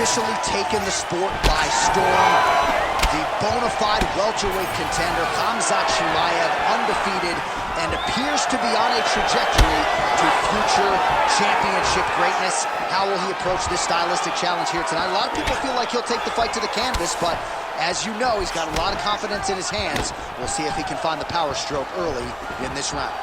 officially taken the sport by storm. The bona fide welterweight contender, Khamzat Chimaev, undefeated, and appears to be on a trajectory to future championship greatness. How will he approach this stylistic challenge here tonight? A lot of people feel like he'll take the fight to the canvas, but as you know, he's got a lot of confidence in his hands. We'll see if he can find the power stroke early in this round.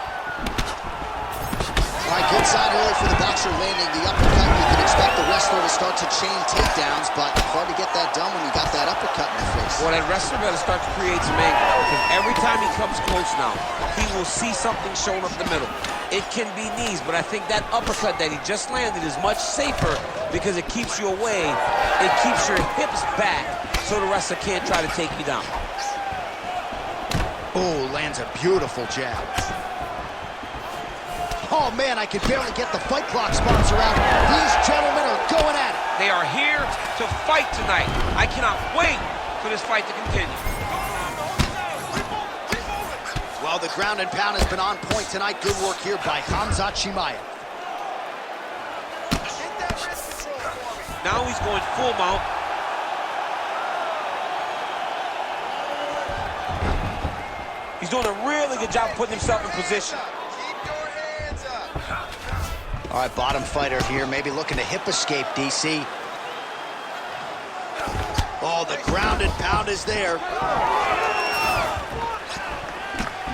All right, good sign early for the boxer landing the uppercut. You can expect the wrestler to start to chain takedowns, but hard to get that done when you got that uppercut in the face. Well, that wrestler better start to create some angle, because every time he comes close now, he will see something showing up the middle. It can be knees, but I think that uppercut that he just landed is much safer because it keeps you away. It keeps your hips back so the wrestler can't try to take you down. Oh, lands a beautiful jab. Oh, man, I can barely get the Fight Clock sponsor out. These gentlemen are going at it. They are here to fight tonight. I cannot wait for this fight to continue. Well, the ground and pound has been on point tonight. Good work here by Khamzat Chimaev. Now he's going full mount. He's doing a really good job putting himself in position. All right, bottom fighter here, maybe looking to hip escape, DC. Oh, the ground and pound is there.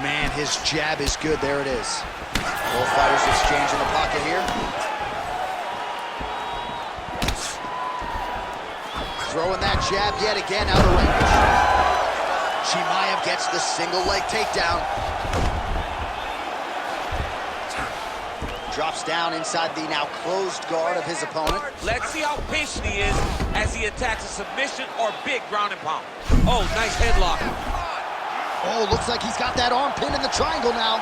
Man, his jab is good. There it is. Both fighters exchange in the pocket here. Throwing that jab yet again out of range. Chimaev gets the single leg takedown. Drops down inside the now closed guard of his opponent. Let's see how patient he is as he attacks a submission or big ground and pound. Oh, nice headlock. Oh, looks like he's got that arm pinned in the triangle now.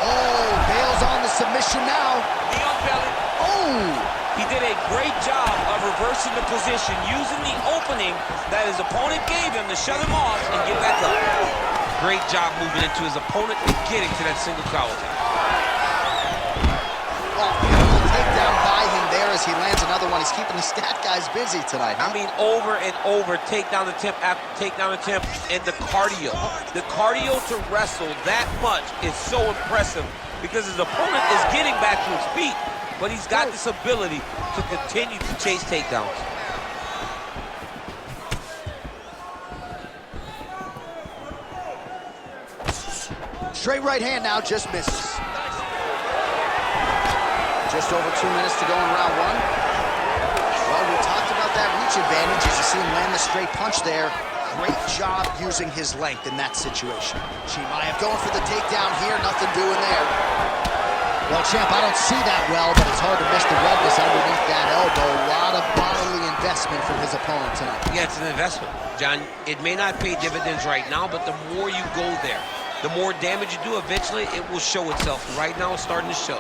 Oh, bails on the submission now. Knee on belly. Oh! He did a great job of reversing the position, using the opening that his opponent gave him to shut him off and get back up. Great job moving into his opponent and getting to that single cow attack. Beautiful takedown by him there as he lands another one. He's keeping the stat guys busy tonight. I mean, over and over, takedown attempt after takedown attempt, and the cardio. The cardio to wrestle that much is so impressive because his opponent is getting back to his feet, but he's got this ability to continue to chase takedowns. Straight right hand now, just misses. Just over 2 minutes to go in round one. Well, we talked about that reach advantage as you see him land the straight punch there. Great job using his length in that situation. Chimaev going for the takedown here, nothing doing there. Well, champ, I don't see that well, but it's hard to miss the redness underneath that elbow. A lot of bodily investment from his opponent tonight. Yeah, it's an investment, John. It may not pay dividends right now, but the more you go there, the more damage you do, eventually it will show itself. Right now, it's starting to show.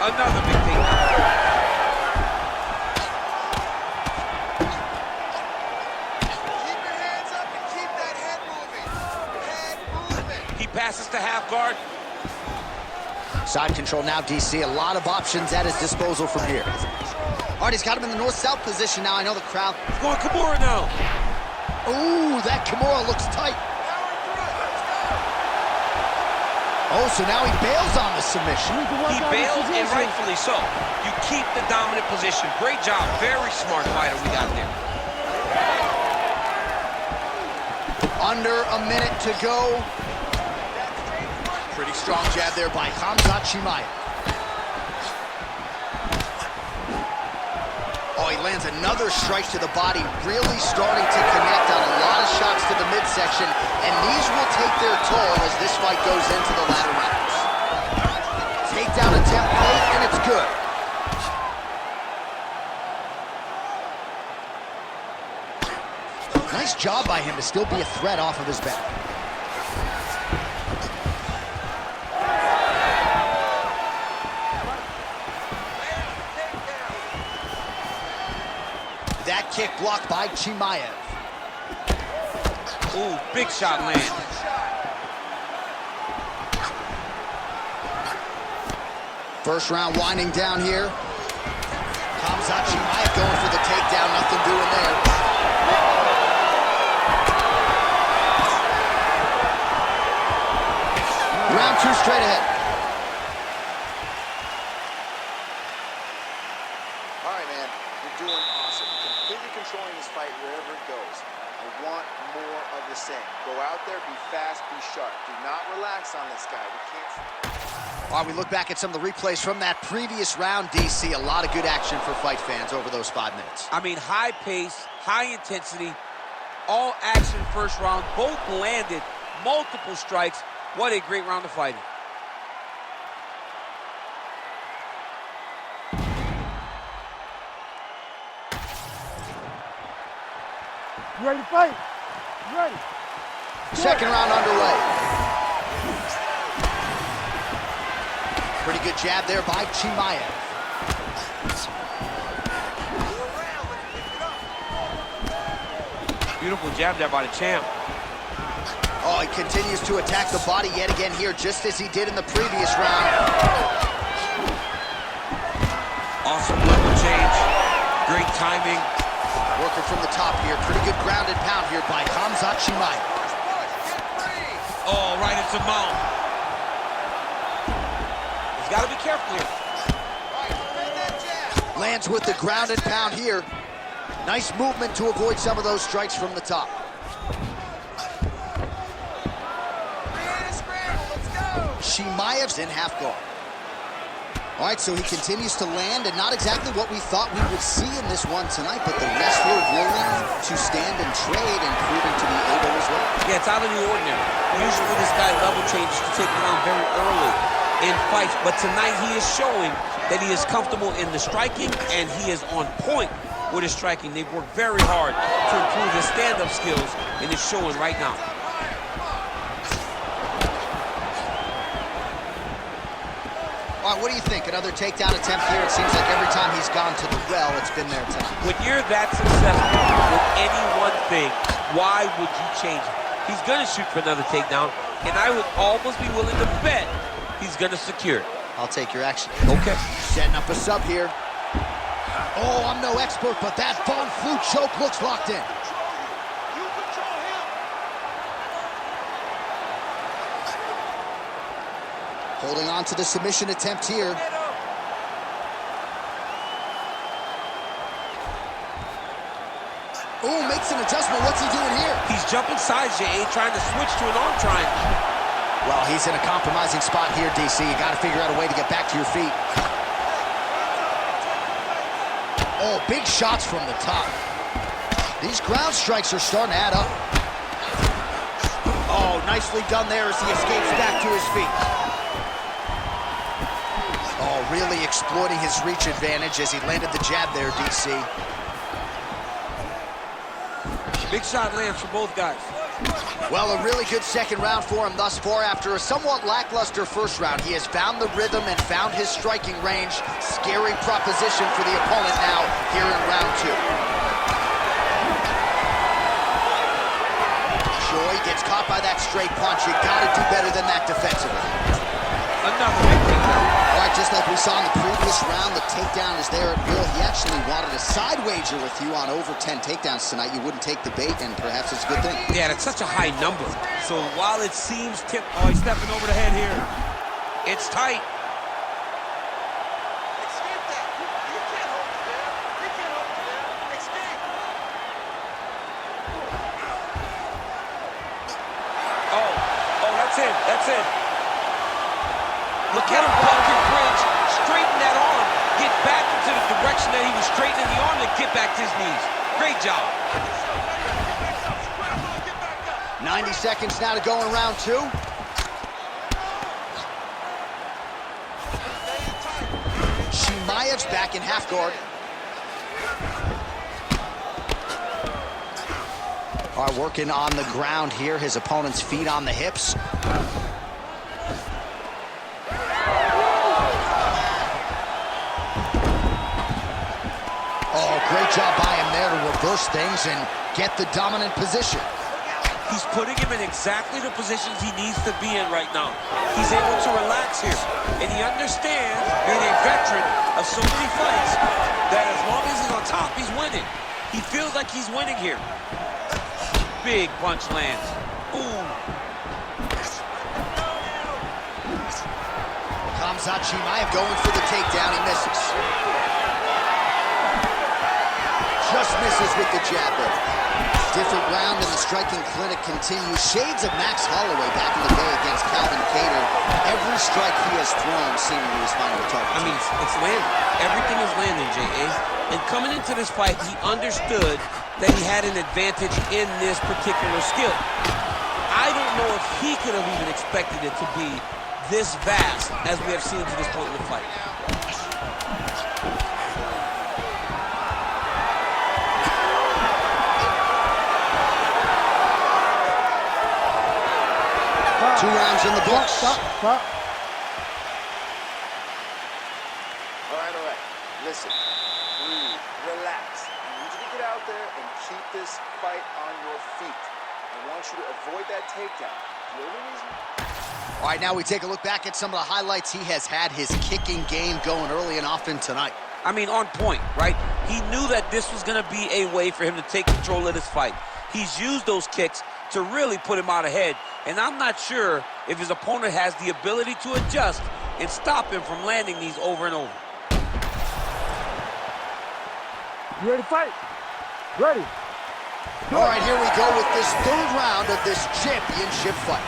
Another big thing. Keep your hands up and keep that head moving. Head movement. He passes to half guard. Side control now, DC. A lot of options at his disposal from here. All right, he's got him in the north-south position now. I know the crowd. He's going Kimura now. Ooh, that Kimura looks tight. Oh, so now he bails on the submission. He bailed, and rightfully so. You keep the dominant position. Great job. Very smart fighter we got there. Under a minute to go. Pretty strong jab there by Khamzat Chimaev. Oh, he lands another strike to the body, really starting to connect on a lot of shots to the midsection, and these will take their toll as this fight goes into the latter rounds. Takedown attempt late, and it's good. Nice job by him to still be a threat off of his back. That kick blocked by Chimaev. Ooh, big shot land. First round winding down here. Khamzat Chimaev going for the takedown, nothing doing there. Round 2 straight ahead. All right, man, you're doing awesome. Completely controlling this fight wherever it goes. I want more of the same. Go out there, be fast, be sharp. Do not relax on this guy. We can't... While we look back at some of the replays from that previous round, DC, a lot of good action for fight fans over those 5 minutes. I mean, high pace, high intensity, all action first round. Both landed multiple strikes. What a great round of fighting. You ready to fight? You ready? Second round underway. Pretty good jab there by Chimaev. Beautiful jab there by the champ. Oh, he continues to attack the body yet again here, just as he did in the previous round. Awesome level change. Great timing. Working from the top here. Pretty good ground and pound here by Khamzat Chimaev. Oh, right into mount. He's got to be careful here. Lands with the ground and pound here. Nice movement to avoid some of those strikes from the top. Chimaev's in half guard. All right, so he continues to land, and not exactly what we thought we would see in this one tonight, but the wrestler willing to stand and trade and proving to be able as well. Yeah, it's out of the ordinary. Usually this guy level changes to take him down very early in fights, but tonight he is showing that he is comfortable in the striking, and he is on point with his striking. They've worked very hard to improve his stand-up skills, and it's showing right now. All right, what do you think? Another takedown attempt here. It seems like every time he's gone to the well, it's been there tonight. When you're that successful with any one thing, why would you change it? He's going to shoot for another takedown, and I would almost be willing to bet he's going to secure it. I'll take your action. Okay. Setting up a sub here. Oh, I'm no expert, but that Von Flue choke looks locked in. Holding on to the submission attempt here. Oh, makes an adjustment. What's he doing here? He's jumping sides, Jay, trying to switch to an arm triangle. Well, he's in a compromising spot here, DC. You got to figure out a way to get back to your feet. Oh, big shots from the top. These ground strikes are starting to add up. Oh, nicely done there as he escapes back to his feet. Oh, really exploiting his reach advantage as he landed the jab there, DC. Big shot lands for both guys. Well, a really good second round for him thus far. After a somewhat lackluster first round, he has found the rhythm and found his striking range. Scary proposition for the opponent now here in round 2. Choi gets caught by that straight punch. You gotta do better than that defensively. Another big takedown. All right, just like we saw in the previous round, the takedown is there at will. He actually wanted a side wager with you on over 10 takedowns tonight. You wouldn't take the bait, and perhaps it's a good thing. Yeah, that's such a high number. So while it seems oh, he's stepping over the head here. It's tight. Escape that. You can't hold it there. You can't hold it there. Escape. Oh, that's it. That's it. Look at him poke and bridge, straighten that arm, get back into the direction that he was straightening the arm, and get back to his knees. Great job. 90 seconds now to go in round 2. Chimaev's back in half guard. All right, working on the ground here. His opponent's feet on the hips. Oh, great job by him there to reverse things and get the dominant position. He's putting him in exactly the positions he needs to be in right now. He's able to relax here. And he understands, being a veteran of so many fights, that as long as he's on top, he's winning. He feels like he's winning here. Big punch lands. Ooh. Chimaev going for the takedown. He misses. Just misses with the jab there. Different round and the striking clinic continues. Shades of Max Holloway back in the day against Calvin Kattar. Every strike he has thrown seemingly is finding the target. I mean, it's landing. Everything is landing, J.A. And coming into this fight, he understood that he had an advantage in this particular skill. I don't know if he could have even expected it to be this vast as we have seen to this point in the fight. Two rounds in the books. Stop. All right. Listen, breathe, relax. I need you to get out there and keep this fight on your feet. I want you to avoid that takedown. The only reason... All right, now we take a look back at some of the highlights he has had. His kicking game going early and often tonight. I mean, on point, right? He knew that this was going to be a way for him to take control of this fight. He's used those kicks to really put him out ahead. And I'm not sure if his opponent has the ability to adjust and stop him from landing these over and over. You ready to fight? Ready. All right, here we go with this third round of this championship fight.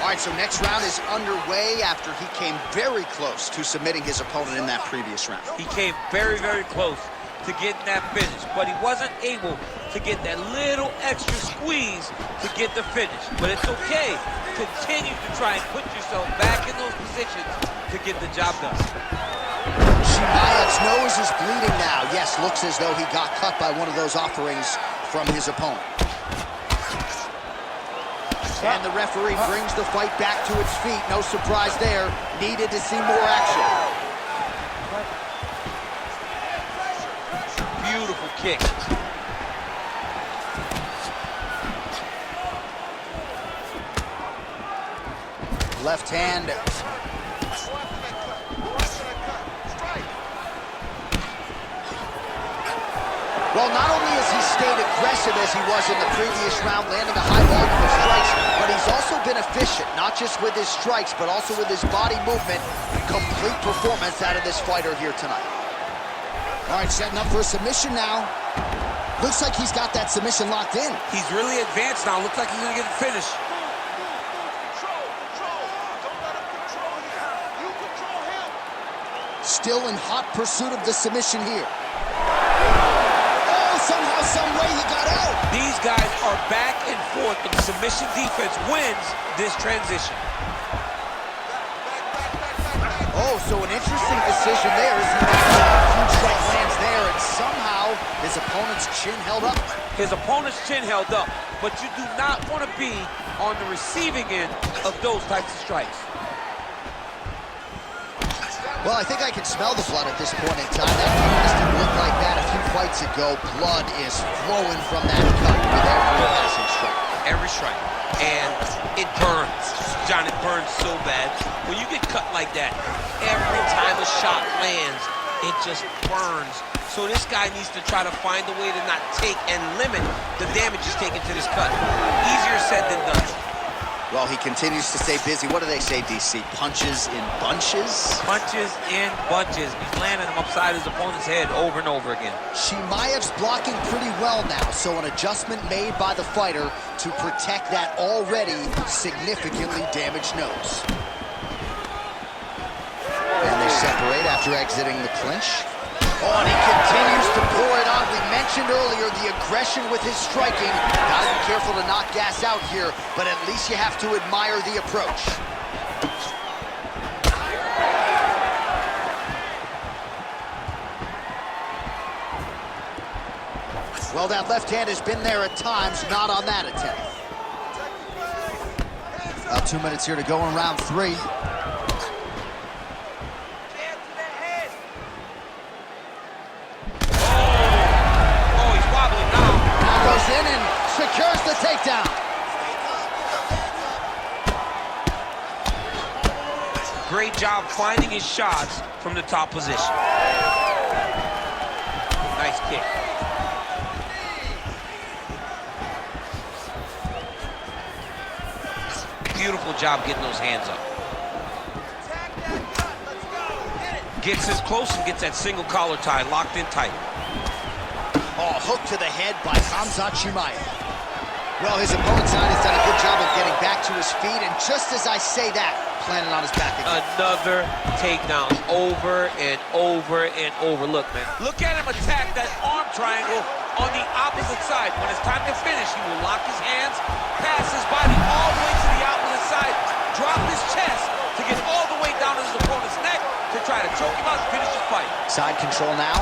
All right, so next round is underway after he came very close to submitting his opponent in that previous round. He came very, very close to getting that finish, but he wasn't able to get that little extra squeeze to get the finish. But it's okay. Continue to try and put yourself back in those positions to get the job done. Chimaev's nose is bleeding now. Yes, looks as though he got cut by one of those offerings from his opponent. And the referee brings the fight back to its feet. No surprise there. Needed to see more action. Beautiful kick. Left hand. Well, not only has he stayed aggressive as he was in the previous round, landing a high volume of strikes, but he's also been efficient, not just with his strikes, but also with his body movement. Complete performance out of this fighter here tonight. All right, setting up for a submission now. Looks like he's got that submission locked in. He's really advanced now. Looks like he's going to get the finish. Still in hot pursuit of the submission here. Somehow, some way he got out. These guys are back and forth, but the submission defense wins this transition. Oh, so an interesting decision there as he makes a huge strike lands there, and somehow his opponent's chin held up. His opponent's chin held up, but you do not want to be on the receiving end of those types of strikes. Well, I think I can smell the blood at this point in time. That just didn't look like that a few fights ago. Blood is flowing from that cut with every passing strike. Every strike. And it burns. John, it burns so bad. When you get cut like that, every time a shot lands, it just burns. So this guy needs to try to find a way to not take and limit the damage he's taken to this cut. Easier said than done. Well, he continues to stay busy. What do they say, DC? Punches in bunches? Punches in bunches. He's landing them upside his opponent's head over and over again. Chimaev's blocking pretty well now, so an adjustment made by the fighter to protect that already significantly damaged nose. And they separate after exiting the clinch. Oh, and he continues to pour it on. We mentioned earlier the aggression with his striking. Gotta be careful to not gas out here, but at least you have to admire the approach. Well, that left hand has been there at times, not on that attempt. About 2 minutes here to go in round 3. In and secures the takedown. job finding his shots from the top position. Nice kick. Beautiful job getting those hands up. Gets as close and gets that single collar tie locked in tight. Oh, hook to the head by Khamzat Chimaev. Well, his opponent tonight has done a good job of getting back to his feet, and just as I say that, planning on his back again. Another takedown over and over and over. Look, man. Look at him attack that arm triangle on the opposite side. When it's time to finish, he will lock his hands, pass his body all the way to the opposite side, drop his chest to get all the way down to his opponent's neck to try to choke him out and finish the fight. Side control now.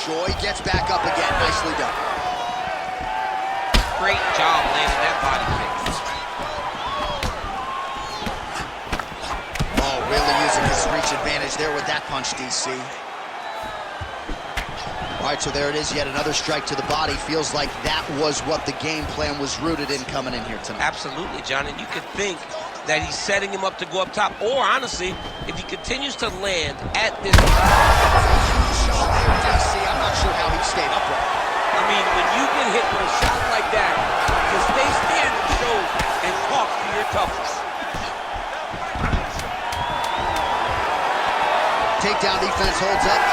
Choi gets back up again. Nicely done. Great job landing that body kick. Oh, really using his reach advantage there with that punch, DC. All right, so there it is, yet another strike to the body. Feels like that was what the game plan was rooted in coming in here tonight. Absolutely, John, and you could think that he's setting him up to go up top, or honestly, if he continues to land at this... Shot there, DC. I'm not sure how he stayed upright. I mean, when you get hit with a shot like that, to stay standing shows and talk to your toughness. Takedown defense holds up.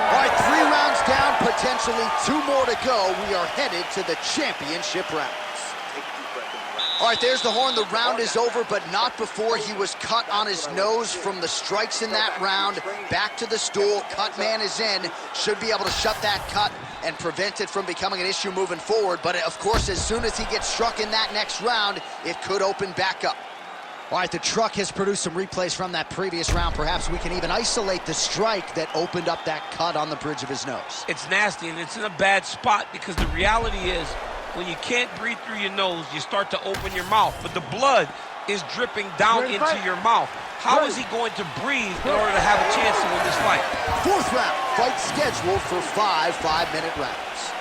All right, 3 rounds down, potentially 2 more to go. We are headed to the championship rounds. All right, there's the horn. The round is over, but not before he was cut on his nose from the strikes in that round. Back to the stool. Cut man is in. Should be able to shut that cut and prevent it from becoming an issue moving forward. But, of course, as soon as he gets struck in that next round, it could open back up. All right, the truck has produced some replays from that previous round. Perhaps we can even isolate the strike that opened up that cut on the bridge of his nose. It's nasty, and it's in a bad spot because the reality is, when you can't breathe through your nose, you start to open your mouth, but the blood is dripping down into your mouth. How is he going to breathe in order to have a chance to win this fight? 4th round, fight scheduled for 5 5-minute rounds.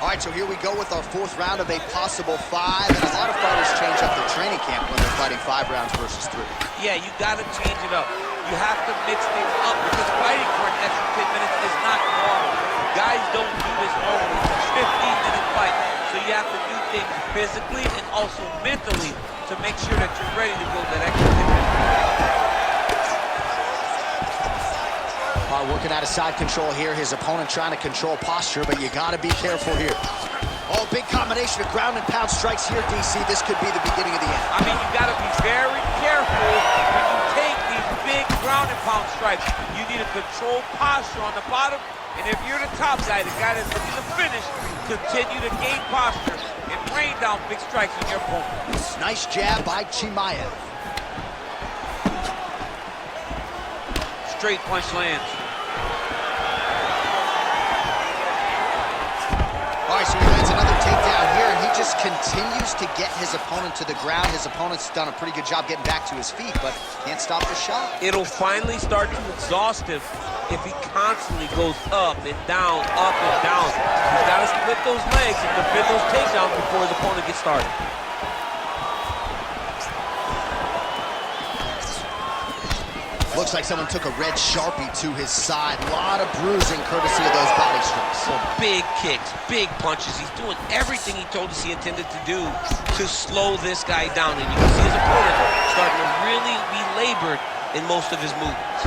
All right, so here we go with our 4th round of a possible 5, and a lot of fighters change up their training camp when they're fighting 5 rounds versus 3. Yeah, you got to change it up. You have to mix things up because fighting for an extra 10 minutes is not normal. Guys don't do this normally. It's a 15-minute fight, so you have to do things physically and also mentally to make sure that you're ready to go that extra 10 minutes. All right, working out of side control here. His opponent trying to control posture, but you got to be careful here. Oh, big combination of ground and pound strikes here, DC. This could be the beginning of the end. I mean, you got to be very careful when you take these big ground and pound strikes. You need a controlled posture on the bottom. And if you're the top guy, the guy that's looking to finish, continue to gain posture and rain down big strikes on your opponent. Nice jab by Chimaev. Straight punch lands. All right, so he lands another takedown here, and he just continues to get his opponent to the ground. His opponent's done a pretty good job getting back to his feet, but can't stop the shot. It'll finally start to exhaust him if he constantly goes up and down, up and down. He's got to split those legs and defend those takedowns before his opponent gets started. Looks like someone took a red Sharpie to his side. A lot of bruising courtesy of those body strikes. So big kicks, big punches. He's doing everything he told us he intended to do to slow this guy down. And you can see his opponent starting to really be labored in most of his movements.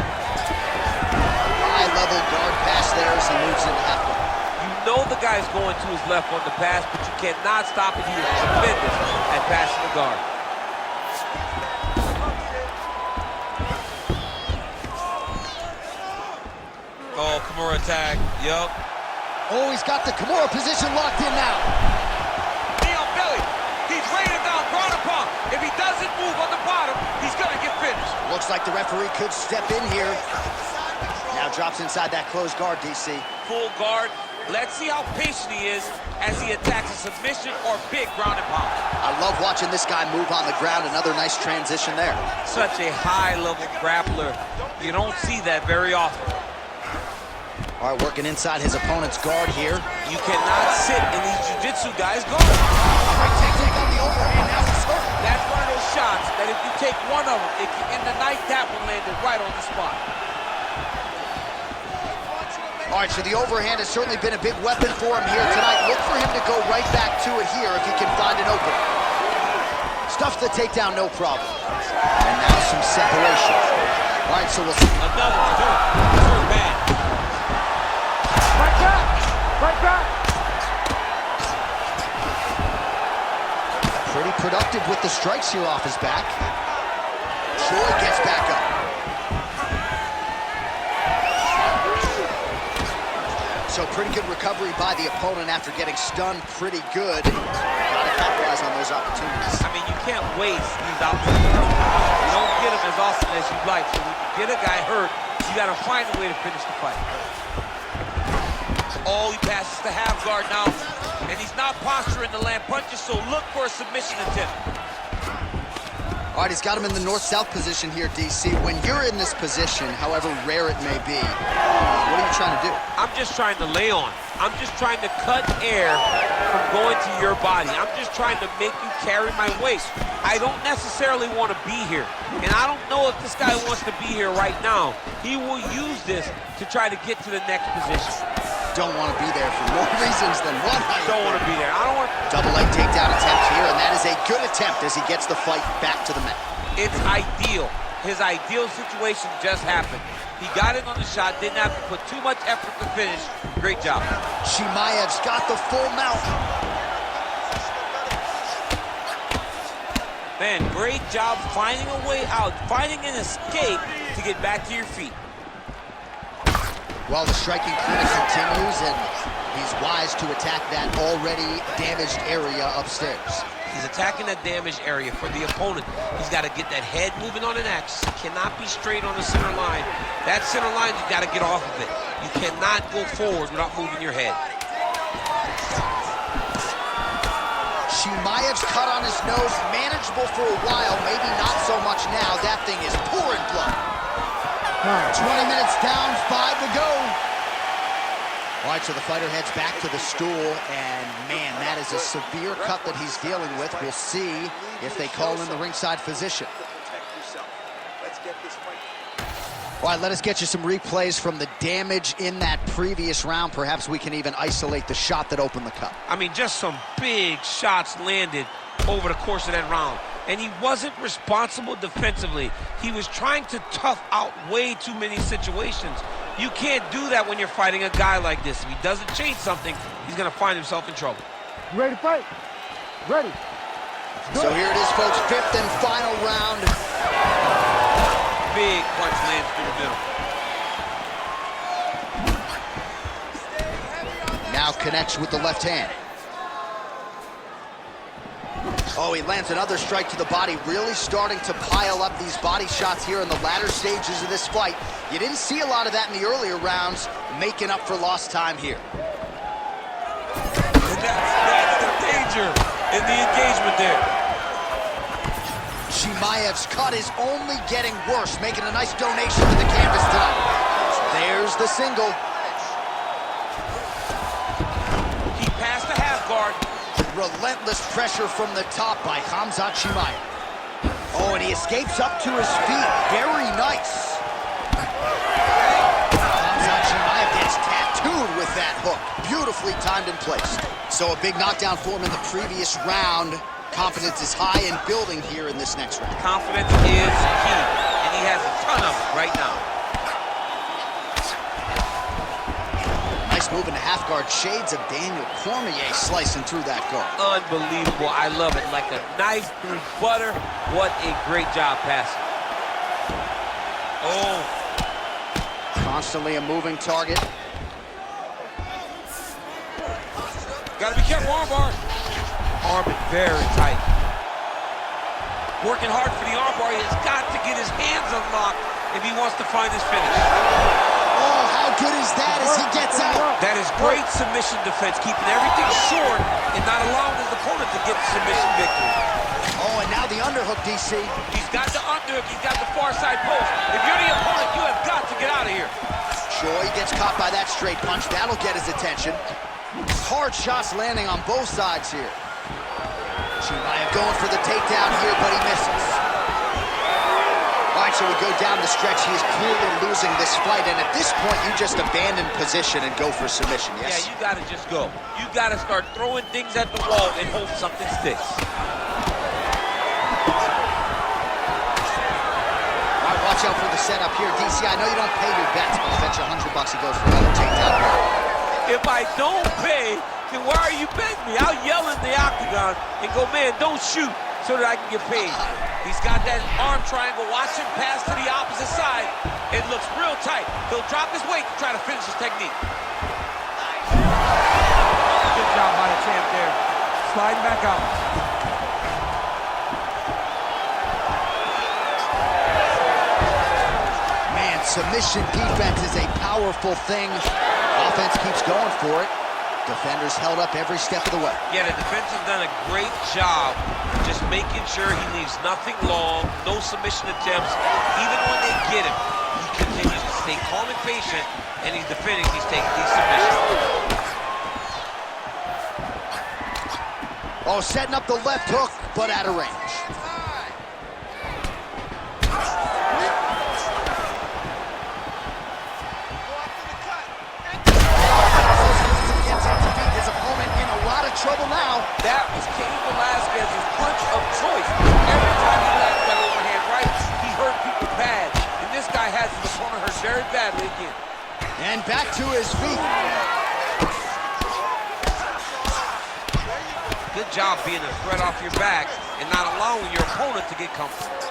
High-level guard pass there as he moves into half guard. You know the guy's going to his left on the pass, but you cannot stop it. He is tremendous at passing the guard. Oh, Kimura attack. Yup. Oh, he's got the Kimura position locked in now. Knee on belly. He's raining down, ground and pound. If he doesn't move on the bottom, he's going to get finished. Looks like the referee could step in here. Now drops inside that closed guard, DC. Full guard. Let's see how patient he is as he attacks a submission or big ground and pound. I love watching this guy move on the ground. Another nice transition there. Such a high-level grappler. You don't see that very often. All right, working inside his opponent's guard here. You cannot sit in these jiu-jitsu guys' guard. All right, take on the overhand. Now he's hurt. That's one of those shots that if you take one of them, if you end the night, that one landed right on the spot. All right, so the overhand has certainly been a big weapon for him here tonight. Look for him to go right back to it here if he can find an opening. Stuffs the takedown, no problem. And now some separation. All right, so we'll see. Another third bad. Right back! Right back! Pretty productive with the strikes here off his back. Choi gets back up. So pretty good recovery by the opponent after getting stunned pretty good. Gotta capitalize on those opportunities. I mean, you can't waste these opportunities. You don't get them as often as you'd like. So when you get a guy hurt, you gotta find a way to finish the fight. Oh, he passes the half guard now. And he's not posturing to land punches, so look for a submission attempt. All right, he's got him in the north-south position here, DC. When you're in this position, however rare it may be, what are you trying to do? I'm just trying to lay on. I'm just trying to cut air from going to your body. I'm just trying to make you carry my weight. I don't necessarily want to be here. And I don't know if this guy wants to be here right now. He will use this to try to get to the next position. Don't want to be there for more reasons than one. Don't want to be there. I don't want. Double leg takedown attempt here, and that is a good attempt as he gets the fight back to the mat. It's ideal. His ideal situation just happened. He got in on the shot, didn't have to put too much effort to finish. Great job. Chimaev's got the full mount. Man, great job finding a way out, finding an escape to get back to your feet. Well, the striking clinic continues, and he's wise to attack that already damaged area upstairs. He's attacking that damaged area for the opponent. He's got to get that head moving on an X. Cannot be straight on the center line. That center line, you got to get off of it. You cannot go forward without moving your head. Chimaev's cut on his nose, manageable for a while, maybe not so much now. That thing is pouring blood. 20 minutes down, 5 to go. All right, so the fighter heads back to the stool, and man, that is a severe cut that he's dealing with. We'll see if they call in the ringside physician. All right, let us get you some replays from the damage in that previous round. Perhaps we can even isolate the shot that opened the cut. I mean, just some big shots landed over the course of that round. And he wasn't responsible defensively. He was trying to tough out way too many situations. You can't do that when you're fighting a guy like this. If he doesn't change something, he's going to find himself in trouble. You ready to fight? Ready. So here it is, folks, 5th and final round. Big punch lands through the middle. Now connects with the left hand. Oh, he lands another strike to the body, really starting to pile up these body shots here in the latter stages of this fight. You didn't see a lot of that in the earlier rounds, making up for lost time here. And that's the danger in the engagement there. Chimaev's cut is only getting worse, making a nice donation to the canvas tonight. There's the single. He passed the half guard. Relentless pressure from the top by Khamzat Chimaev. Oh, and he escapes up to his feet. Very nice. Khamzat Chimaev gets tattooed with that hook. Beautifully timed and placed. So a big knockdown for him in the previous round. Confidence is high and building here in this next round. Confidence is key, and he has a ton of it right now. Nice move in the half guard. Shades of Daniel Cormier slicing through that guard. Unbelievable. I love it. Like a knife through butter. What a great job passing. Oh. Constantly a moving target. Gotta be careful, armbar. Arm is very tight. Working hard for the armbar. He has got to get his hands unlocked if he wants to find his finish. Oh, how good is that as he gets out? That is great submission defense, keeping everything short and not allowing his opponent to get the submission victory. Oh, and now the underhook, DC. He's got the underhook, he's got the far side post. If you're the opponent, you have got to get out of here. Choi gets caught by that straight punch. That'll get his attention. Hard shots landing on both sides here. Chimaev going for the takedown here, but he misses. All right, so we go down the stretch. He's clearly losing this fight, and at this point, you just abandon position and go for submission, yes? Yeah, you gotta just go. You gotta start throwing things at the wall and hope something sticks. All right, watch out for the setup here. DC, I know you don't pay your bets, but I'll bet you $100 he goes for another takedown here. If I don't pay, then why are you betting me? I'll yell in the octagon and go, man, don't shoot so that I can get paid. He's got that arm triangle. Watch him pass to the opposite side. It looks real tight. He'll drop his weight to try to finish his technique. Good job by the champ there. Sliding back out. Man, submission defense is a powerful thing. Offense keeps going for it. Defenders held up every step of the way. Yeah, the defense has done a great job just making sure he leaves nothing long, no submission attempts. Even when they get him, he continues to stay calm and patient, and he's defending, he's taking these submissions. Oh, setting up the left hook, but out of range. Trouble now. That was Cain Velasquez's punch of choice. Every time he landed that overhand right, he hurt people bad. And this guy has his opponent hurt very badly again. And back to his feet. Good job being a threat off your back and not allowing your opponent to get comfortable.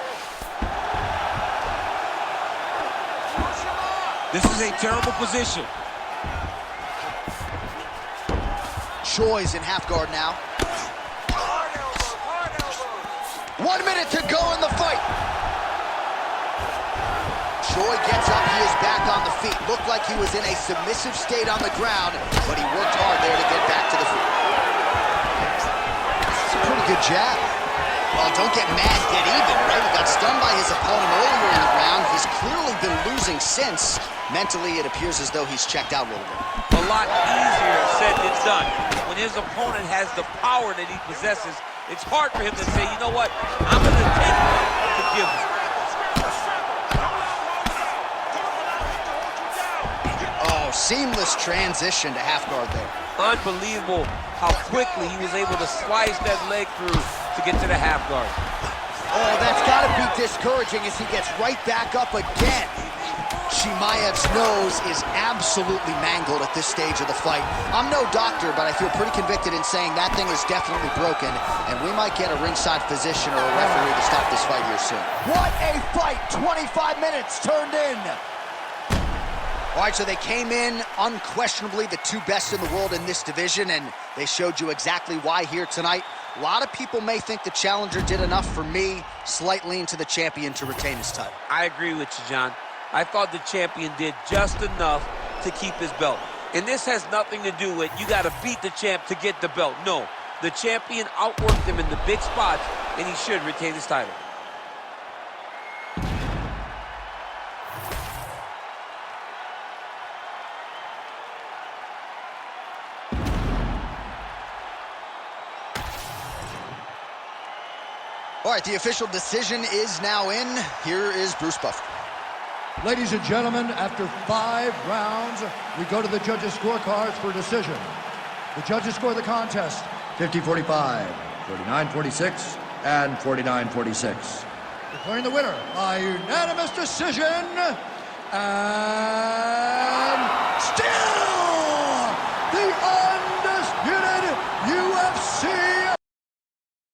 This is a terrible position. Choi's in half guard now. 1 minute to go in the fight. Choi gets up, he is back on the feet. Looked like he was in a submissive state on the ground, but he worked hard there to get back to the feet. It's a pretty good jab. Well, don't get mad, get even, right? He got stunned by his opponent earlier in the round. He's clearly been losing since. Mentally, it appears as though he's checked out a little bit. A lot easier said than done. When his opponent has the power that he possesses, it's hard for him to say, you know what, I'm going to take to give him. Oh, seamless transition to half guard there. Unbelievable how quickly he was able to slice that leg through to get to the half guard. Oh, that's got to be discouraging as he gets right back up again. Chimaev's nose is absolutely mangled at this stage of the fight. I'm no doctor, but I feel pretty convicted in saying that thing is definitely broken, and we might get a ringside physician or a referee to stop this fight here soon. What a fight! 25 minutes turned in. All right, so they came in unquestionably the two best in the world in this division, and they showed you exactly why here tonight. A lot of people may think the challenger did enough. For me, slight lean to the champion to retain his title. I agree with you, John. I thought the champion did just enough to keep his belt. And this has nothing to do with you got to beat the champ to get the belt. No, the champion outworked him in the big spots, and he should retain his title. All right, the official decision is now in. Here is Bruce Buffer. Ladies and gentlemen, after 5 rounds, we go to the judges' scorecards for decision. The judges score the contest 50-45, 49-46, and 49-46. Declaring the winner by unanimous decision, and